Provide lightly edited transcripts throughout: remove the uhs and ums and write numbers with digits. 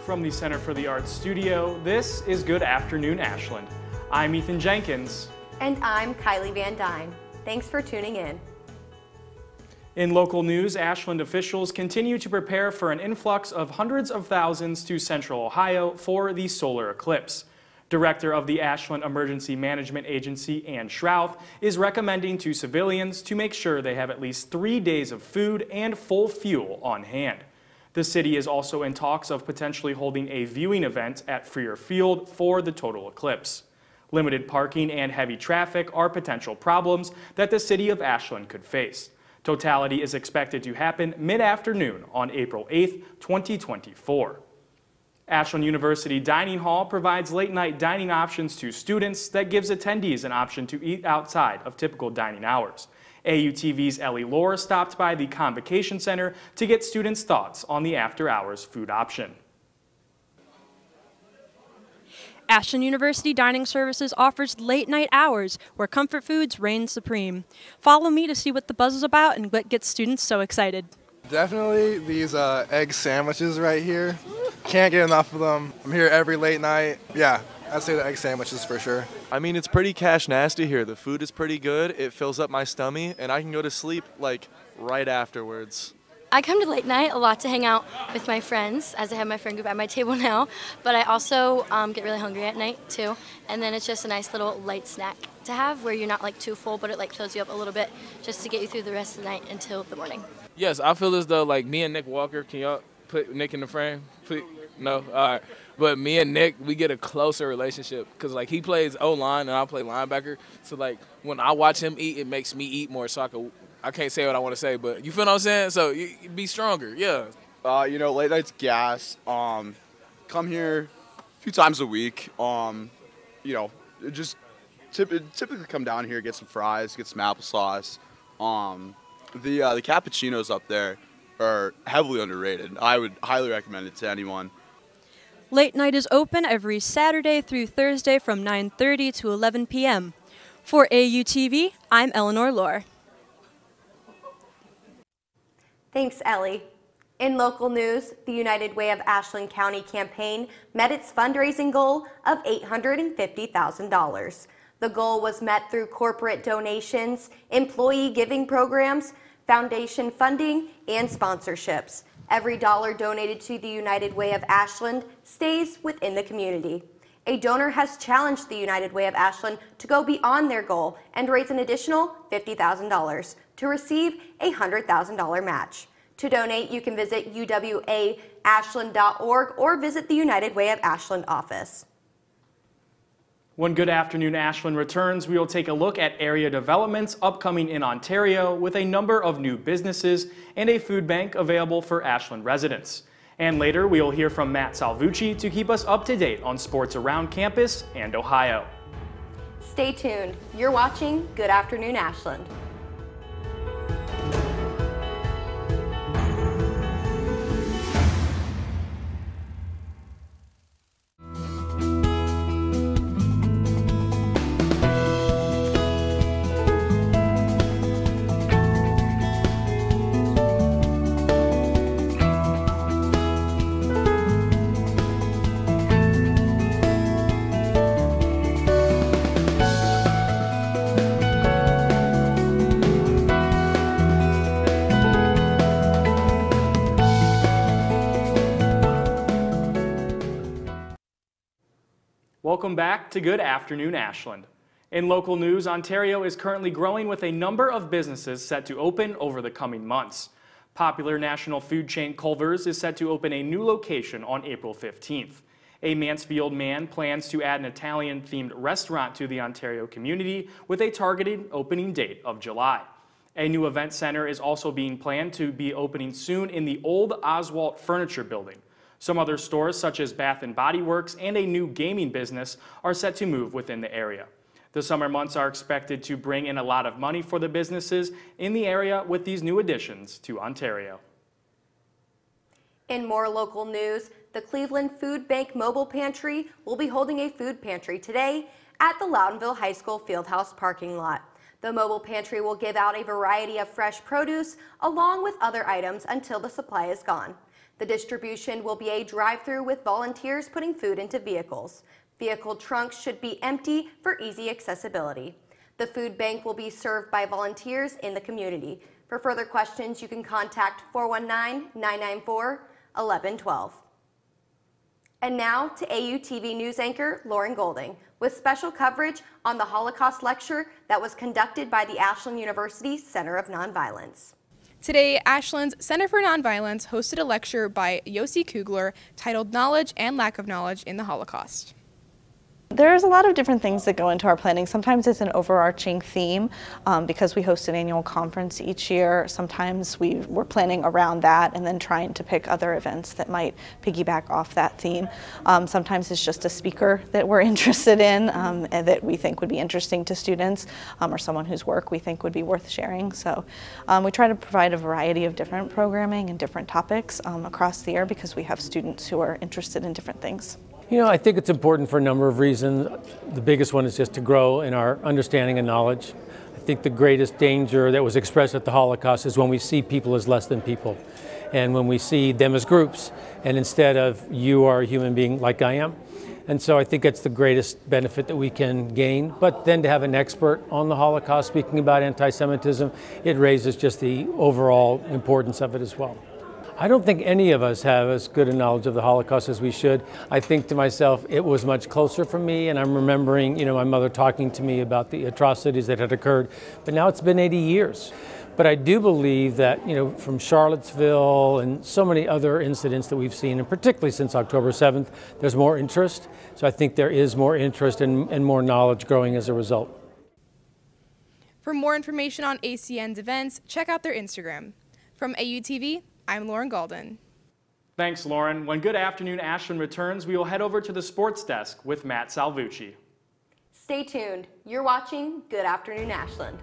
From the Center for the Arts studio, this is Good Afternoon Ashland. I'm Ethan Jenkins. And I'm Kylie Van Dyne. Thanks for tuning in. In local news, Ashland officials continue to prepare for an influx of hundreds of thousands to Central Ohio for the solar eclipse. Director of the Ashland Emergency Management Agency, Ann Schrouth, is recommending to civilians to make sure they have at least 3 days of food and full fuel on hand. The city is also in talks of potentially holding a viewing event at Freer Field for the total eclipse. Limited parking and heavy traffic are potential problems that the city of Ashland could face. Totality is expected to happen mid-afternoon on April 8, 2024. Ashland University Dining Hall provides late-night dining options to students that gives attendees an option to eat outside of typical dining hours. AUTV's Ellie Lohr stopped by the Convocation Center to get students' thoughts on the after-hours food option. Ashland University Dining Services offers late-night hours where comfort foods reign supreme. Follow me to see what the buzz is about and what gets students so excited. Definitely these egg sandwiches right here. Can't get enough of them. I'm here every late night. Yeah, I'd say the egg sandwiches for sure. I mean, it's pretty cash nasty here. The food is pretty good. It fills up my stomach, and I can go to sleep like right afterwards. I come to late night a lot to hang out with my friends, as I have my friend group at my table now, but I also get really hungry at night too, and then it's just a nice little light snack to have where you're not like too full, but it like fills you up a little bit just to get you through the rest of the night until the morning. Yes, I feel as though like me and Nick Walker, can y'all put Nick in the frame? No? All right. But me and Nick, we get a closer relationship because like he plays O-line and I play linebacker, so like when I watch him eat, it makes me eat more, so I can't say what I want to say, but you feel what I'm saying? So you be stronger, yeah. You know, late night's gas. Come here a few times a week. You know, just typically come down here, get some fries, get some applesauce. The cappuccinos up there are heavily underrated. I would highly recommend it to anyone. Late night is open every Saturday through Thursday from 9:30 to 11 p.m. For AUTV, I'm Eleanor Lohr. Thanks, Ellie. In local news, the United Way of Ashland County campaign met its fundraising goal of $850,000. The goal was met through corporate donations, employee giving programs, foundation funding, and sponsorships. Every dollar donated to the United Way of Ashland stays within the community. A donor has challenged the United Way of Ashland to go beyond their goal and raise an additional $50,000 to receive a $100,000 match. To donate, you can visit uwaashland.org or visit the United Way of Ashland office. When Good Afternoon Ashland returns, we will take a look at area developments upcoming in Ontario with a number of new businesses and a food bank available for Ashland residents. And later, we will hear from Matt Salvucci to keep us up to date on sports around campus and Ohio. Stay tuned. You're watching Good Afternoon Ashland. Welcome back to Good Afternoon Ashland. In local news, Ontario is currently growing with a number of businesses set to open over the coming months. Popular national food chain Culver's is set to open a new location on April 15th. A Mansfield man plans to add an Italian-themed restaurant to the Ontario community with a targeted opening date of July. A new event center is also being planned to be opening soon in the old Oswalt Furniture Building. Some other stores, such as Bath & Body Works and a new gaming business, are set to move within the area. The summer months are expected to bring in a lot of money for the businesses in the area with these new additions to Ontario. In more local news, the Cleveland Food Bank Mobile Pantry will be holding a food pantry today at the Loudonville High School Fieldhouse parking lot. The mobile pantry will give out a variety of fresh produce along with other items until the supply is gone. The distribution will be a drive-through with volunteers putting food into vehicles. Vehicle trunks should be empty for easy accessibility. The food bank will be served by volunteers in the community. For further questions, you can contact 419-994-1112. And now to AUTV news anchor Lauren Golding with special coverage on the Holocaust lecture that was conducted by the Ashland University Center of Nonviolence. Today, Ashland's Center for Nonviolence hosted a lecture by Yossi Kugler titled Knowledge and Lack of Knowledge in the Holocaust. There's a lot of different things that go into our planning. Sometimes it's an overarching theme because we host an annual conference each year. Sometimes we're planning around that and then trying to pick other events that might piggyback off that theme. Sometimes it's just a speaker that we're interested in and that we think would be interesting to students or someone whose work we think would be worth sharing. So we try to provide a variety of different programming and different topics across the year because we have students who are interested in different things. You know, I think it's important for a number of reasons. The biggest one is just to grow in our understanding and knowledge. I think the greatest danger that was expressed at the Holocaust is when we see people as less than people and when we see them as groups and instead of you are a human being like I am. And so I think that's the greatest benefit that we can gain. But then to have an expert on the Holocaust speaking about anti-Semitism, it raises just the overall importance of it as well. I don't think any of us have as good a knowledge of the Holocaust as we should. I think to myself, it was much closer for me, and I'm remembering, my mother talking to me about the atrocities that had occurred, but now it's been 80 years. But I do believe that, from Charlottesville and so many other incidents that we've seen, and particularly since October 7th, there's more interest. So I think there is more interest and more knowledge growing as a result. For more information on ACN's events, check out their Instagram. From AUTV, I'm Lauren Golden. Thanks, Lauren. When Good Afternoon Ashland returns, we will head over to the sports desk with Matt Salvucci. Stay tuned. You're watching Good Afternoon Ashland.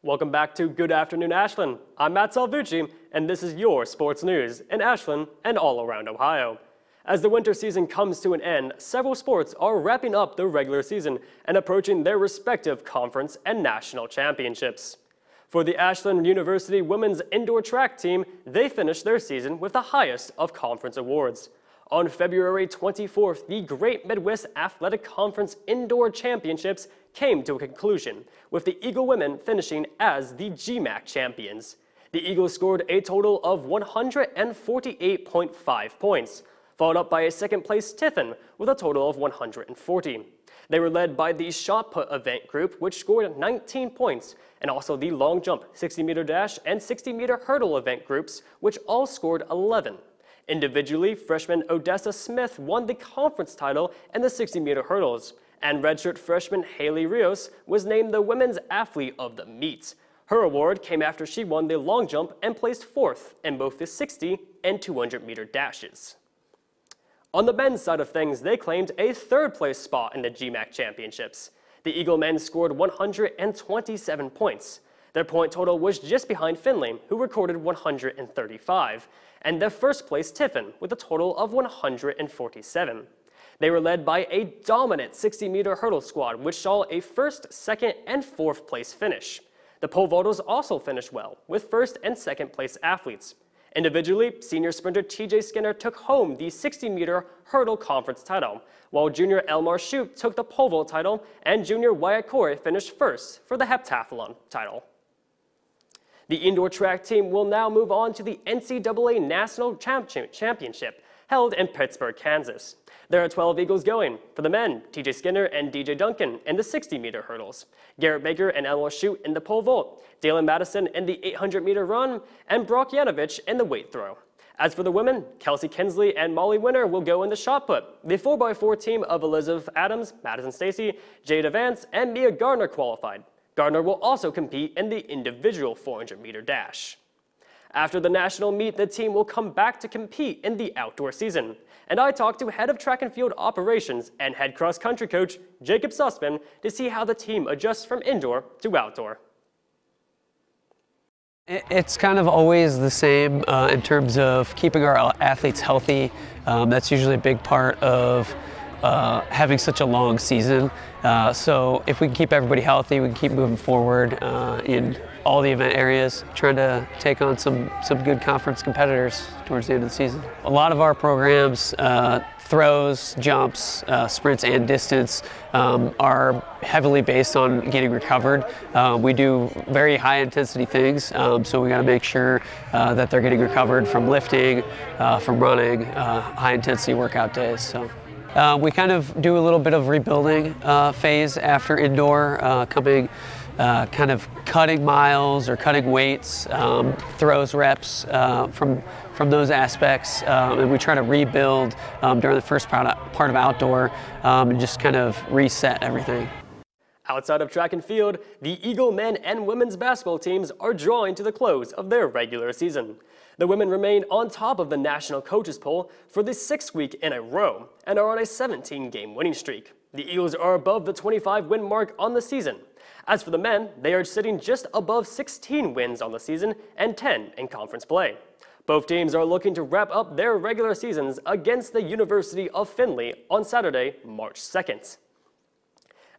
Welcome back to Good Afternoon Ashland. I'm Matt Salvucci, and this is your sports news in Ashland and all around Ohio. As the winter season comes to an end, several sports are wrapping up the regular season and approaching their respective conference and national championships. For the Ashland University women's indoor track team, they finished their season with the highest of conference awards. On February 24th, the Great Midwest Athletic Conference Indoor Championships came to a conclusion, with the Eagle women finishing as the GMAC champions. The Eagles scored a total of 148.5 points, followed up by a second-place Tiffin with a total of 140. They were led by the shot put event group, which scored 19 points, and also the long jump, 60-meter dash, and 60-meter hurdle event groups, which all scored 11. Individually, freshman Odessa Smith won the conference title in the 60-meter hurdles, and redshirt freshman Haley Rios was named the Women's Athlete of the Meet. Her award came after she won the long jump and placed fourth in both the 60 and 200-meter dashes. On the men's side of things, they claimed a third-place spot in the GMAC championships. The Eagle men scored 127 points. Their point total was just behind Finley, who recorded 135, and their first-place Tiffin with a total of 147. They were led by a dominant 60-meter hurdle squad, which saw a first, second, and fourth place finish. The pole vaulters also finished well, with first and second place athletes. Individually, senior sprinter TJ Skinner took home the 60-meter hurdle conference title, while junior Elmar Shute took the pole vault title, and junior Wyatt Corey finished first for the heptathlon title. The indoor track team will now move on to the NCAA National Championship, held in Pittsburgh, Kansas. There are 12 Eagles going. For the men, TJ Skinner and DJ Duncan in the 60-meter hurdles, Garrett Baker and Elmore Shute in the pole vault, Dalen Madison in the 800-meter run, and Brock Yanovich in the weight throw. As for the women, Kelsey Kinsley and Molly Winter will go in the shot put. The 4x4 team of Elizabeth Adams, Madison Stacy, Jada Vance, and Mia Gardner qualified. Gardner will also compete in the individual 400-meter dash. After the national meet, the team will come back to compete in the outdoor season. And I talked to head of track and field operations and head cross-country coach Jacob Sussman to see how the team adjusts from indoor to outdoor. It's kind of always the same in terms of keeping our athletes healthy. That's usually a big part of having such a long season. So if we can keep everybody healthy, we can keep moving forward in all the event areas, trying to take on some good conference competitors towards the end of the season. A lot of our programs, throws, jumps, sprints, and distance are heavily based on getting recovered. We do very high intensity things, so we got to make sure that they're getting recovered from lifting, from running, high intensity workout days. So. We kind of do a little bit of rebuilding phase after indoor, kind of cutting miles or cutting weights, throws, reps from those aspects, and we try to rebuild during the first part of outdoor and just kind of reset everything. Outside of track and field, the Eagle men and women's basketball teams are drawing to the close of their regular season. The women remain on top of the national coaches poll for the 6th week in a row and are on a 17-game winning streak. The Eagles are above the 25-win mark on the season. As for the men, they are sitting just above 16 wins on the season and 10 in conference play. Both teams are looking to wrap up their regular seasons against the University of Findlay on Saturday, March 2nd.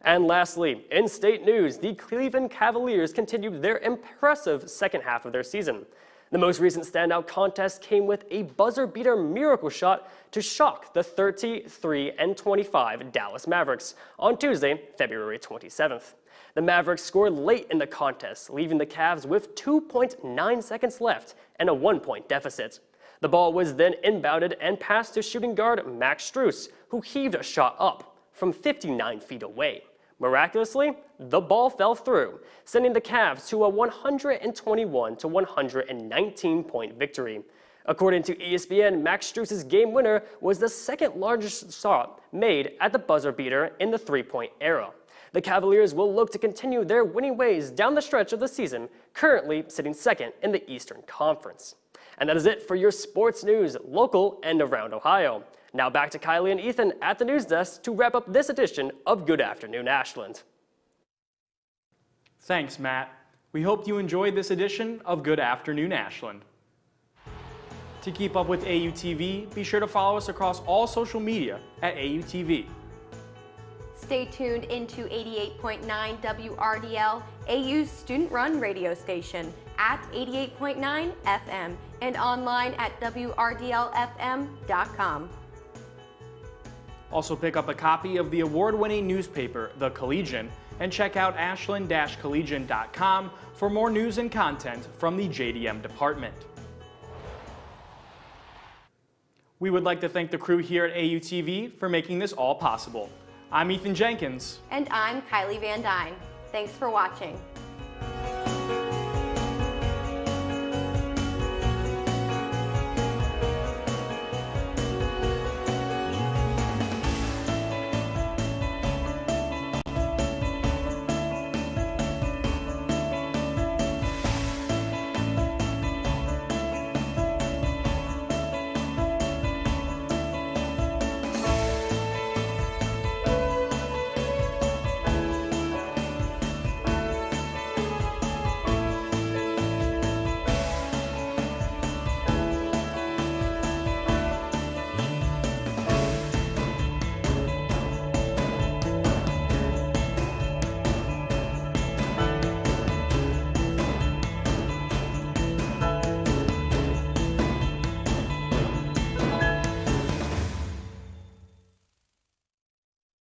And lastly, in state news, the Cleveland Cavaliers continued their impressive second half of their season. The most recent standout contest came with a buzzer-beater miracle shot to shock the 33-25 Dallas Mavericks on Tuesday, February 27th. The Mavericks scored late in the contest, leaving the Cavs with 2.9 seconds left and a 1-point deficit. The ball was then inbounded and passed to shooting guard Max Strus, who heaved a shot up from 59 feet away. Miraculously, the ball fell through, sending the Cavs to a 121-119-point victory. According to ESPN, Max Strus' game winner was the second largest shot made at the buzzer beater in the three-point era. The Cavaliers will look to continue their winning ways down the stretch of the season, currently sitting second in the Eastern Conference. And that is it for your sports news, local and around Ohio. Now back to Kylie and Ethan at the news desk to wrap up this edition of Good Afternoon Ashland. Thanks, Matt. We hope you enjoyed this edition of Good Afternoon Ashland. To keep up with AUTV, be sure to follow us across all social media at AUTV. Stay tuned into 88.9 WRDL, AU's student-run radio station at 88.9 FM and online at WRDLFM.com. Also pick up a copy of the award-winning newspaper, The Collegian, and check out ashland-collegian.com for more news and content from the JDM department. We would like to thank the crew here at AUTV for making this all possible. I'm Ethan Jenkins. And I'm Kylie Van Dyne. Thanks for watching.